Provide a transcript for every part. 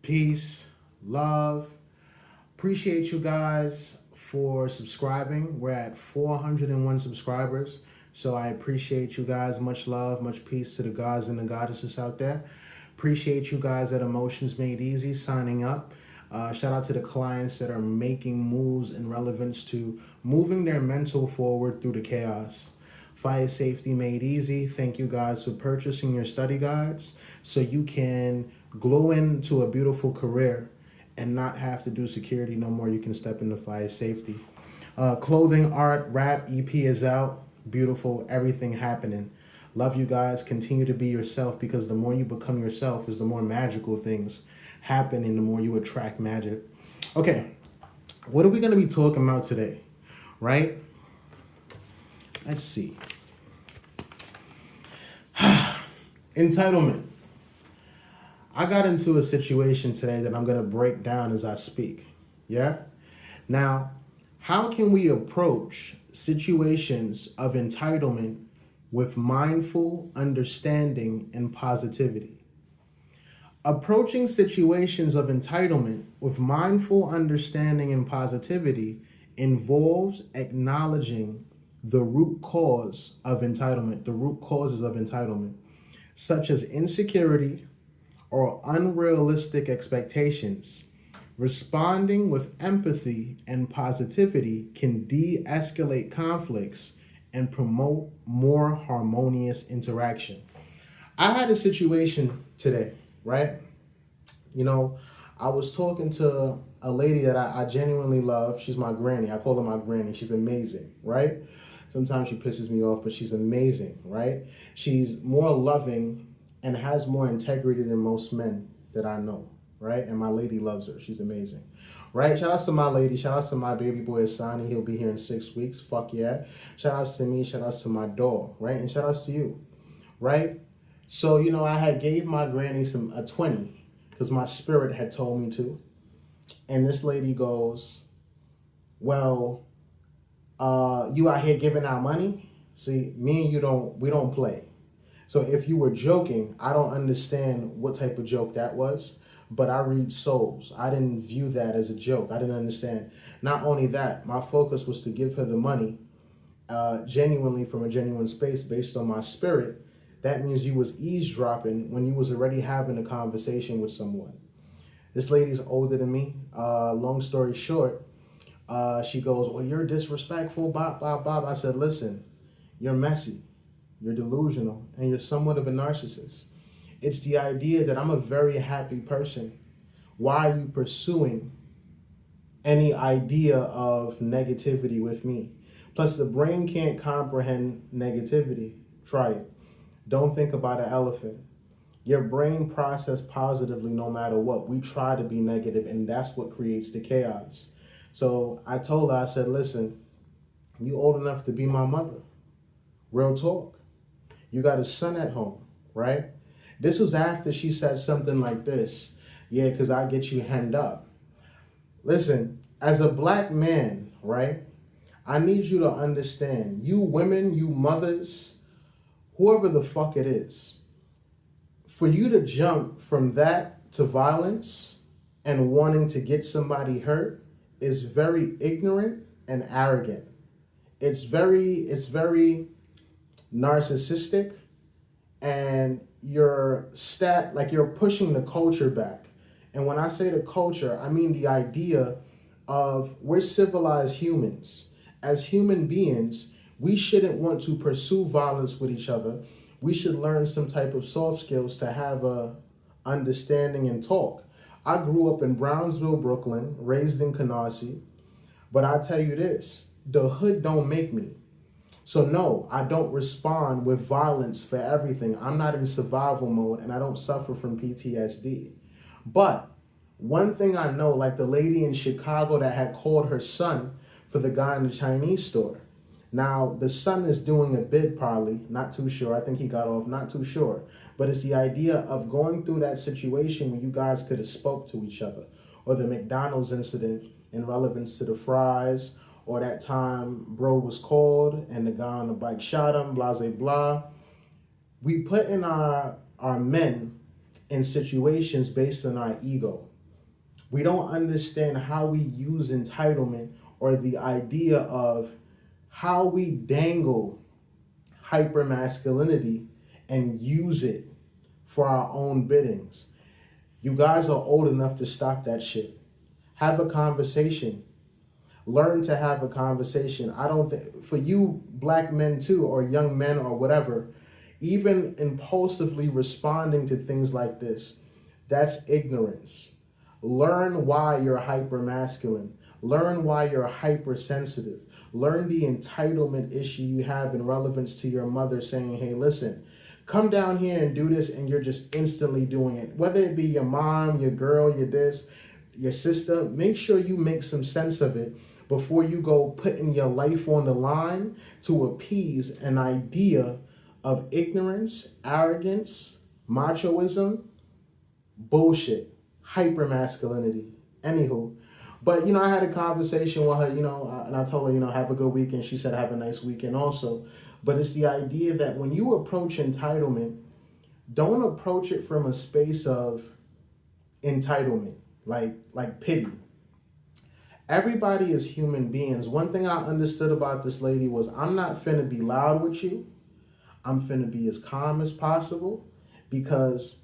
peace, love. Appreciate you guys for subscribing. We're at 401 subscribers. So I appreciate you guys. Much love, much peace to the gods and the goddesses out there. Appreciate you guys at Emotions Made Easy signing up. Shout out to the clients that are making moves in relevance to moving their mental forward through the chaos. Fire Safety Made Easy. Thank you guys for purchasing your study guides so you can glow into a beautiful career and not have to do security no more. You can step into fire safety. Clothing, art, rap, EP is out. Beautiful, everything happening. Love you guys. Continue to be yourself, because the more you become yourself is the more magical things happen and the more you attract magic. Okay, what are we going to be talking about today, right? Let's see. Entitlement. I got into a situation today that I'm going to break down as I speak. Yeah? Now, how can we approach situations of entitlement with mindful understanding and positivity? Approaching situations of entitlement with mindful understanding and positivity involves acknowledging the root cause of entitlement, the root causes of entitlement, such as insecurity or unrealistic expectations. Responding with empathy and positivity can de-escalate conflicts and promote more harmonious interaction. I had a situation today, right? You know, I was talking to a lady that I genuinely love. She's my granny. I call her my granny. She's amazing, right? Sometimes she pisses me off, but she's amazing, right? She's more loving and has more integrity than most men that I know, right? And my lady loves her. She's amazing, right? Shout outs to my lady. Shout outs to my baby boy, Asani. He'll be here in 6 weeks. Fuck yeah. Shout outs to me. Shout outs to my dog, right? And shout outs to you, right? So, you know, I had gave my granny a 20 because my spirit had told me to. And this lady goes, well, you out here giving out money? See, me and you we don't play. So if you were joking, I don't understand what type of joke that was, but I read souls. I didn't view that as a joke. I didn't understand. Not only that, my focus was to give her the money genuinely from a genuine space based on my spirit. That means you was eavesdropping when you was already having a conversation with someone. This lady's older than me. Long story short, she goes, well, you're disrespectful, bop, bop, bop. I said, listen, you're messy. You're delusional, and you're somewhat of a narcissist. It's the idea that I'm a very happy person. Why are you pursuing any idea of negativity with me? Plus, the brain can't comprehend negativity. Try it. Don't think about an elephant. Your brain processes positively no matter what. We try to be negative, and that's what creates the chaos. So I told her, I said, listen, you old enough to be my mother. Real talk. You got a son at home, right? This was after she said something like this. Yeah, because I get you hemmed up. Listen, as a black man, right? I need you to understand, you women, you mothers, whoever the fuck it is, for you to jump from that to violence and wanting to get somebody hurt is very ignorant and arrogant. It's very narcissistic, and you're pushing the culture back. And when I say the culture, I mean the idea of we're civilized humans. As human beings, we shouldn't want to pursue violence with each other. We should learn some type of soft skills to have a understanding and talk. I grew up in Brownsville, Brooklyn, raised in Canarsie, but I tell you this, the hood don't make me. So no, I don't respond with violence for everything. I'm not in survival mode, and I don't suffer from PTSD. But one thing I know, like the lady in Chicago that had called her son for the guy in the Chinese store. Now, the son is doing a bid probably, not too sure. I think he got off, not too sure. But it's the idea of going through that situation where you guys could have spoke to each other. Or the McDonald's incident in relevance to the fries. Or that time bro was called and the guy on the bike shot him, blah, blah, blah. We put in our men in situations based on our ego. We don't understand how we use entitlement or the idea of how we dangle hypermasculinity and use it for our own biddings. You guys are old enough to stop that shit. Have a conversation. Learn to have a conversation. I don't think, for you black men too, or young men or whatever, even impulsively responding to things like this, that's ignorance. Learn why you're hyper masculine. Learn why you're hypersensitive. Learn the entitlement issue you have in relevance to your mother saying, hey, listen, come down here and do this, and you're just instantly doing it. Whether it be your mom, your girl, your this, your sister, make sure you make some sense of it before you go putting your life on the line to appease an idea of ignorance, arrogance, machoism, bullshit, hypermasculinity. Anywho, but I had a conversation with her, and I told her, have a good weekend. She said, have a nice weekend also. But it's the idea that when you approach entitlement, don't approach it from a space of entitlement, like pity. Everybody is human beings. One thing I understood about this lady was I'm not finna be loud with you. I'm finna be as calm as possible because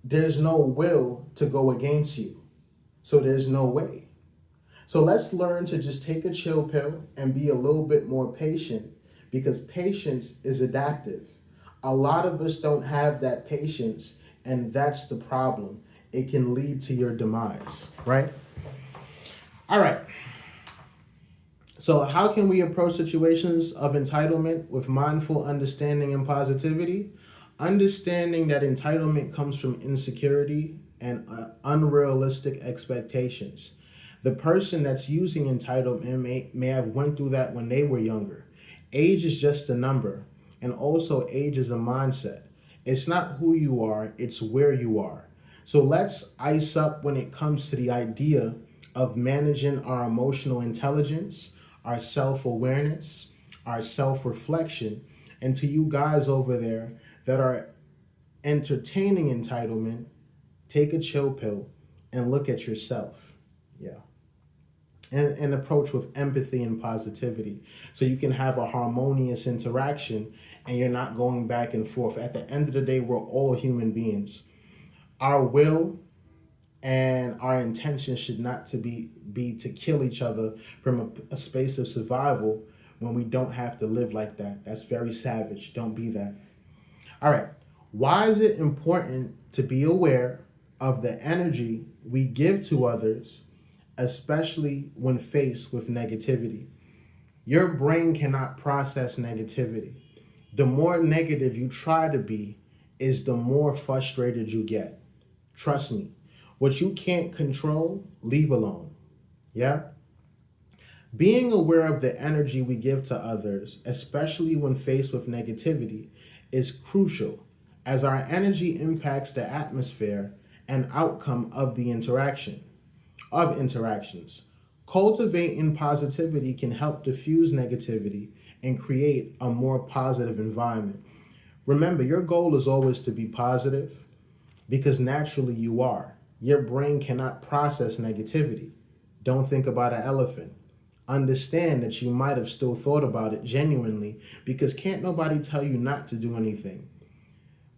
there's no will to go against you. So there's no way. So let's learn to just take a chill pill and be a little bit more patient because patience is adaptive. A lot of us don't have that patience, and that's the problem. It can lead to your demise, right? All right. So how can we approach situations of entitlement with mindful understanding and positivity? Understanding that entitlement comes from insecurity and unrealistic expectations. The person that's using entitlement may have went through that when they were younger. Age is just a number, and also age is a mindset. It's not who you are, it's where you are. So let's ice up when it comes to the idea of managing our emotional intelligence, our self-awareness, our self-reflection, and to you guys over there that are entertaining entitlement, take a chill pill and look at yourself. Yeah. And approach with empathy and positivity so you can have a harmonious interaction and you're not going back and forth. At the end of the day, we're all human beings. Our will and our intention should not to be to kill each other from a space of survival when we don't have to live like that. That's very savage. Don't be that. All right. Why is it important to be aware of the energy we give to others, especially when faced with negativity? Your brain cannot process negativity. The more negative you try to be is the more frustrated you get. Trust me. What you can't control, leave alone. Yeah? Being aware of the energy we give to others, especially when faced with negativity, is crucial as our energy impacts the atmosphere and outcome of the interactions. Cultivating positivity can help diffuse negativity and create a more positive environment. Remember, your goal is always to be positive because naturally you are. Your brain cannot process negativity. Don't think about an elephant. Understand that you might have still thought about it genuinely because can't nobody tell you not to do anything.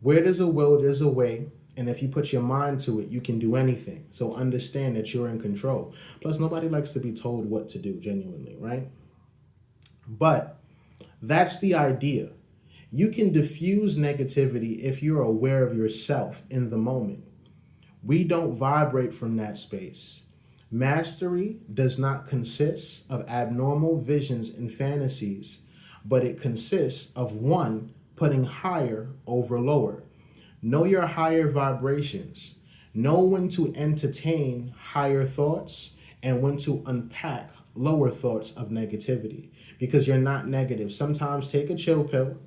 Where there's a will, there's a way. And if you put your mind to it, you can do anything. So understand that you're in control. Plus, nobody likes to be told what to do genuinely, right? But that's the idea. You can diffuse negativity if you're aware of yourself in the moment. We don't vibrate from that space. Mastery does not consist of abnormal visions and fantasies, but it consists of one putting higher over lower. Know your higher vibrations. Know when to entertain higher thoughts and when to unpack lower thoughts of negativity because you're not negative. Sometimes take a chill pill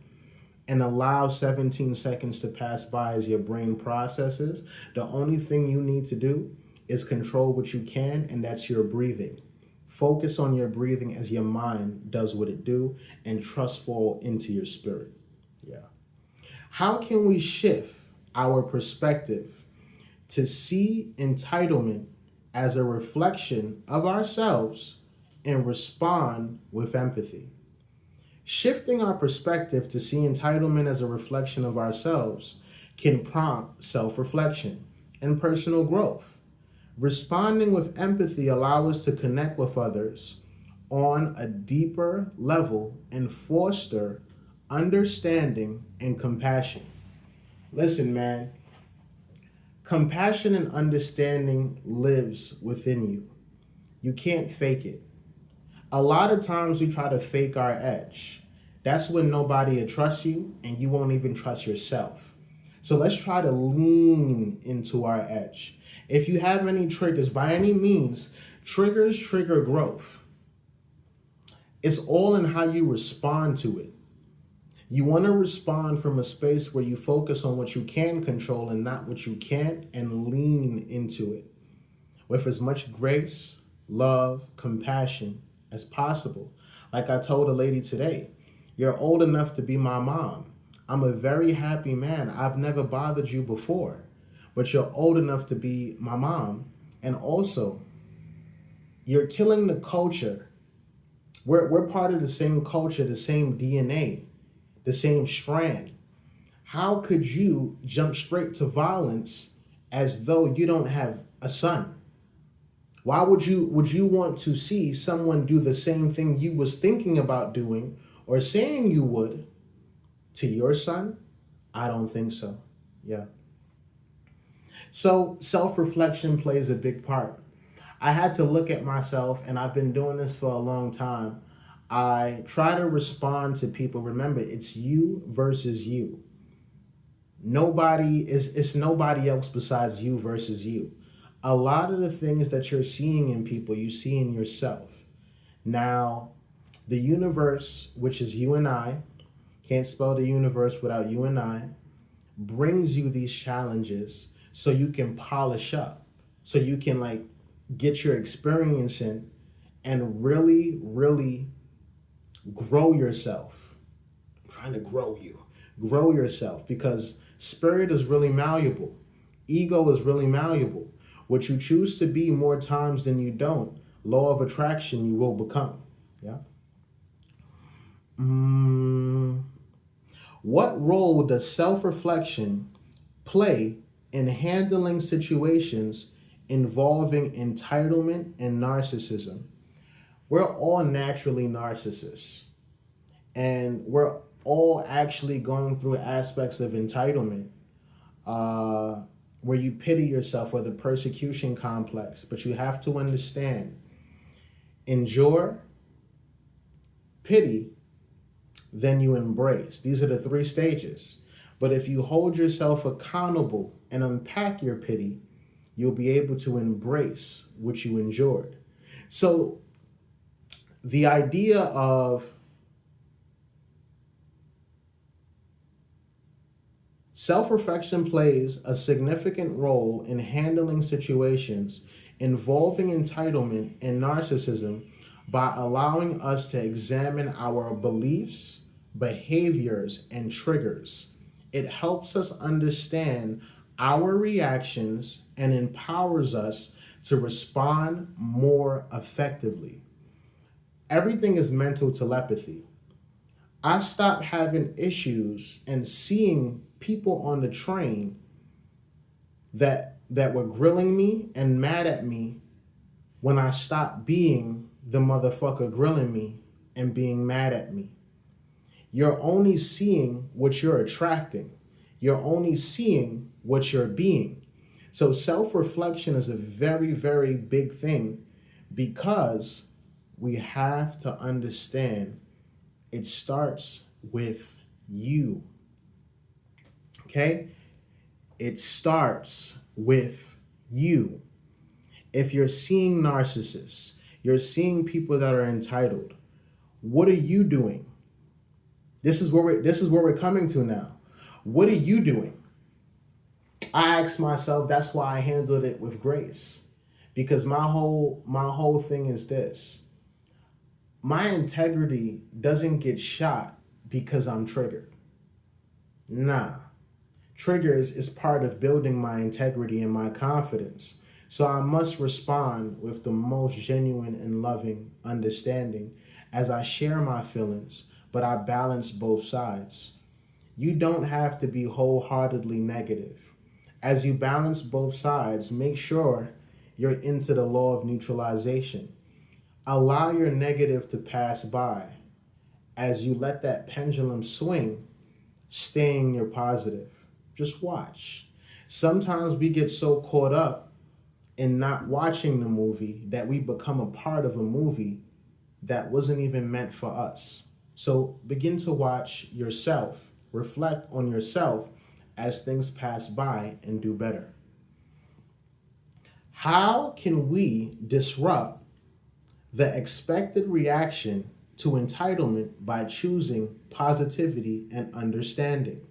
and allow 17 seconds to pass by as your brain processes. The only thing you need to do is control what you can, and that's your breathing. Focus on your breathing as your mind does what it do, and trust fall into your spirit. Yeah. How can we shift our perspective to see entitlement as a reflection of ourselves and respond with empathy. Shifting our perspective to see entitlement as a reflection of ourselves can prompt self-reflection and personal growth. Responding with empathy allows us to connect with others on a deeper level and foster understanding and compassion. Listen, man, compassion and understanding lives within you. You can't fake it. A lot of times we try to fake our edge. That's when nobody will trust you and you won't even trust yourself. So let's try to lean into our edge. If you have any triggers, by any means, triggers trigger growth. It's all in how you respond to it. You want to respond from a space where you focus on what you can control and not what you can't, and lean into it with as much grace, love, compassion as possible. Like I told a lady today, you're old enough to be my mom. I'm a very happy man. I've never bothered you before, but you're old enough to be my mom. And also, you're killing the culture. We're part of the same culture, the same DNA, the same strand. How could you jump straight to violence as though you don't have a son? Why would you want to see someone do the same thing you was thinking about doing or saying you would to your son? I don't think so. Yeah. So self-reflection plays a big part. I had to look at myself, and I've been doing this for a long time. I try to respond to people. Remember, it's you versus you. It's nobody else besides you versus you. A lot of the things that you're seeing in people, you see in yourself. Now, the universe, which is you and I, can't spell the universe without you and I, brings you these challenges so you can polish up, so you can get your experience in and really, really grow yourself. I'm trying to grow you. Grow yourself, because spirit is really malleable. Ego is really malleable. What you choose to be more times than you don't, law of attraction, you will become. Yeah. What role does self-reflection play in handling situations involving entitlement and narcissism? We're all naturally narcissists, and we're all actually going through aspects of entitlement where you pity yourself, or the persecution complex. But you have to understand, endure, pity, then you embrace. These are the 3 stages. But if you hold yourself accountable and unpack your pity, you'll be able to embrace what you endured. So the idea of self-reflection plays a significant role in handling situations involving entitlement and narcissism by allowing us to examine our beliefs, behaviors, and triggers. It helps us understand our reactions and empowers us to respond more effectively. Everything is mental telepathy. I stopped having issues and seeing people on the train that were grilling me and mad at me when I stopped being the motherfucker grilling me and being mad at me. You're only seeing what you're attracting. You're only seeing what you're being. So self-reflection is a very, very big thing, because we have to understand it starts with you. Okay? It starts with you. If you're seeing narcissists, you're seeing people that are entitled, what are you doing? This is where we're coming to now. What are you doing? I asked myself, that's why I handled it with grace. Because my whole thing is this. My integrity doesn't get shot because I'm triggered. Nah. Triggers is part of building my integrity and my confidence. So I must respond with the most genuine and loving understanding as I share my feelings, but I balance both sides. You don't have to be wholeheartedly negative. As you balance both sides, make sure you're into the law of neutralization. Allow your negative to pass by. As you let that pendulum swing, staying your positive. Just watch. Sometimes we get so caught up in not watching the movie that we become a part of a movie that wasn't even meant for us. So begin to watch yourself, reflect on yourself as things pass by, and do better. How can we disrupt the expected reaction to entitlement by choosing positivity and understanding?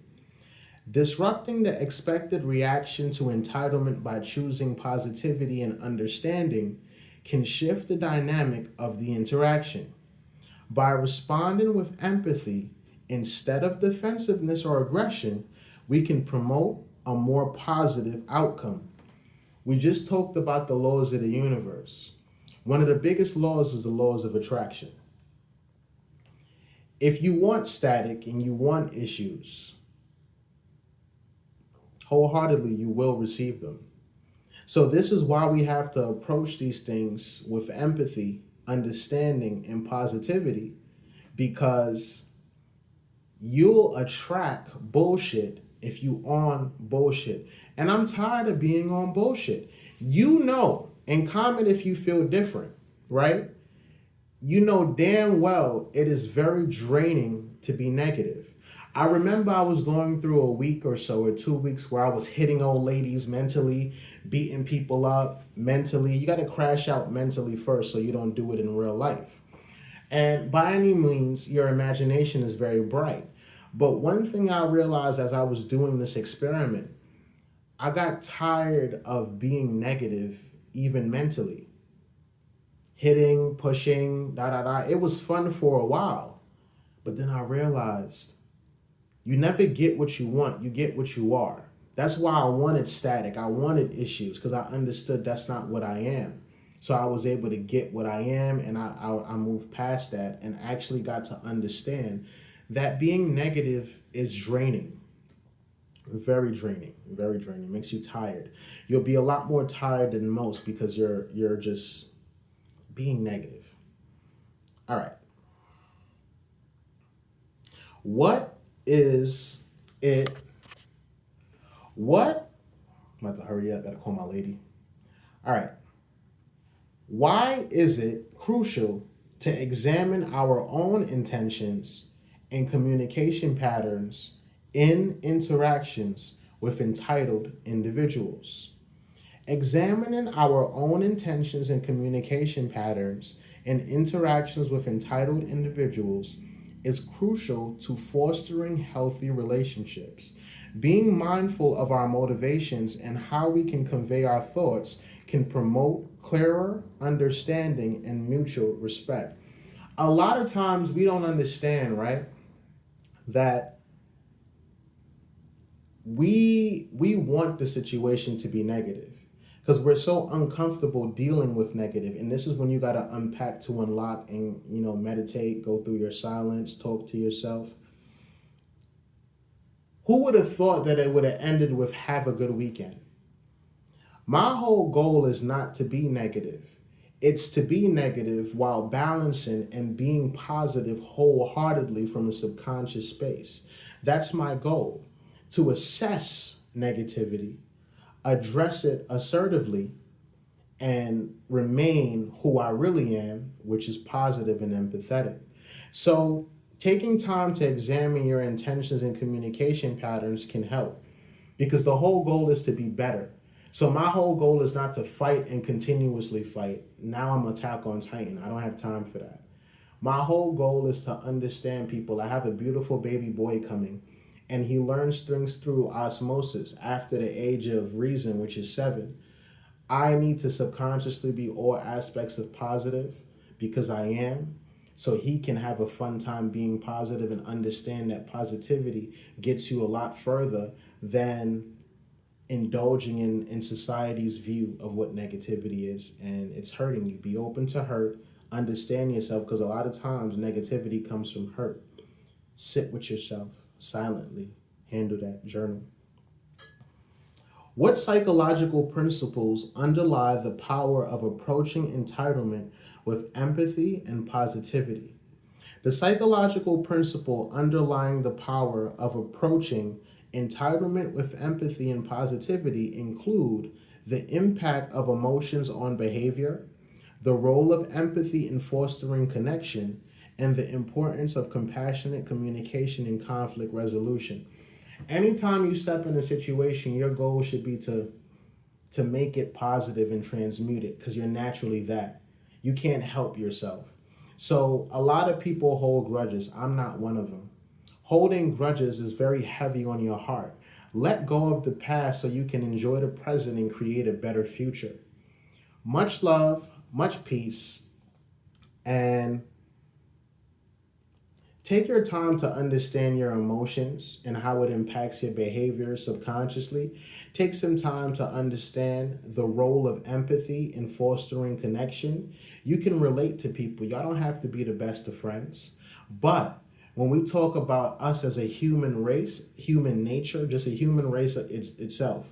Disrupting the expected reaction to entitlement by choosing positivity and understanding can shift the dynamic of the interaction. By responding with empathy instead of defensiveness or aggression, we can promote a more positive outcome. We just talked about the laws of the universe. One of the biggest laws is the laws of attraction. If you want static and you want issues, wholeheartedly you will receive them. So this is why we have to approach these things with empathy, understanding, and positivity, because you'll attract bullshit if you on bullshit. And I'm tired of being on bullshit. You know, and comment if you feel different, right? You know damn well it is very draining to be negative. I remember I was going through a week or so, or 2 weeks, where I was hitting old ladies mentally, beating people up mentally. You got to crash out mentally first so you don't do it in real life. And by any means, your imagination is very bright. But one thing I realized as I was doing this experiment, I got tired of being negative, even mentally. Hitting, pushing, da da da. It was fun for a while. But then I realized you never get what you want, you get what you are. That's why I wanted static. I wanted issues because I understood that's not what I am. So I was able to get what I am, and I moved past that and actually got to understand that being negative is draining. Very draining, very draining. Makes you tired. You'll be a lot more tired than most because you're just being negative. All right. What is it? What? I'm about to hurry up. Gotta call my lady. All right. Why is it crucial to examine our own intentions and communication patterns in interactions with entitled individuals? Examining our own intentions and communication patterns in interactions with entitled individuals is crucial to fostering healthy relationships. Being mindful of our motivations and how we can convey our thoughts can promote clearer understanding and mutual respect. A lot of times we don't understand, right, that we want the situation to be negative because we're so uncomfortable dealing with negative. And this is when you got to unpack to unlock and, meditate, go through your silence, talk to yourself. Who would have thought that it would have ended with have a good weekend? My whole goal is not to be negative. It's to be negative while balancing and being positive wholeheartedly from a subconscious space. That's my goal, to assess negativity, address it assertively, and remain who I really am, which is positive and empathetic. So taking time to examine your intentions and communication patterns can help because the whole goal is to be better. So my whole goal is not to fight and continuously fight. Now I'm Attack on Titan. I don't have time for that. My whole goal is to understand people. I have a beautiful baby boy coming, and he learns things through osmosis after the age of reason, which is 7. I need to subconsciously be all aspects of positive because I am, so he can have a fun time being positive and understand that positivity gets you a lot further than indulging in society's view of what negativity is, and it's hurting you. Be open to hurt, understand yourself, because a lot of times negativity comes from hurt. Sit with yourself silently, handle that, journal. What psychological principles underlie the power of approaching entitlement with empathy and positivity? The psychological principle underlying the power of approaching entitlement with empathy and positivity include the impact of emotions on behavior, the role of empathy in fostering connection, and the importance of compassionate communication and conflict resolution. Anytime you step in a situation, your goal should be to make it positive and transmute it, because you're naturally that. You can't help yourself. So a lot of people hold grudges. I'm not one of them. Holding grudges is very heavy on your heart. Let go of the past so you can enjoy the present and create a better future. Much love, much peace, and take your time to understand your emotions and how it impacts your behavior subconsciously. Take some time to understand the role of empathy in fostering connection. You can relate to people. Y'all don't have to be the best of friends. But when we talk about us as a human race, human nature, just a human race itself,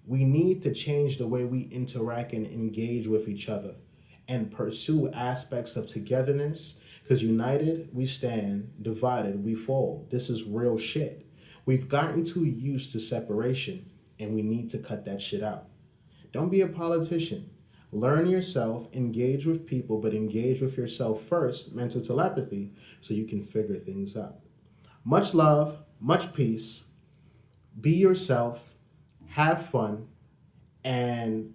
we need to change the way we interact and engage with each other and pursue aspects of togetherness, because united we stand, divided we fall. This is real shit. We've gotten too used to separation, and we need to cut that shit out. Don't be a politician. Learn yourself, engage with people, but engage with yourself first, mental telepathy, so you can figure things out. Much love, much peace. Be yourself, have fun, and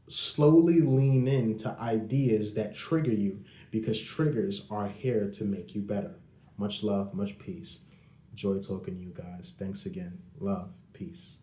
slowly lean into ideas that trigger you, because triggers are here to make you better. Much love, much peace. Joy talking to you guys. Thanks again. Love, peace.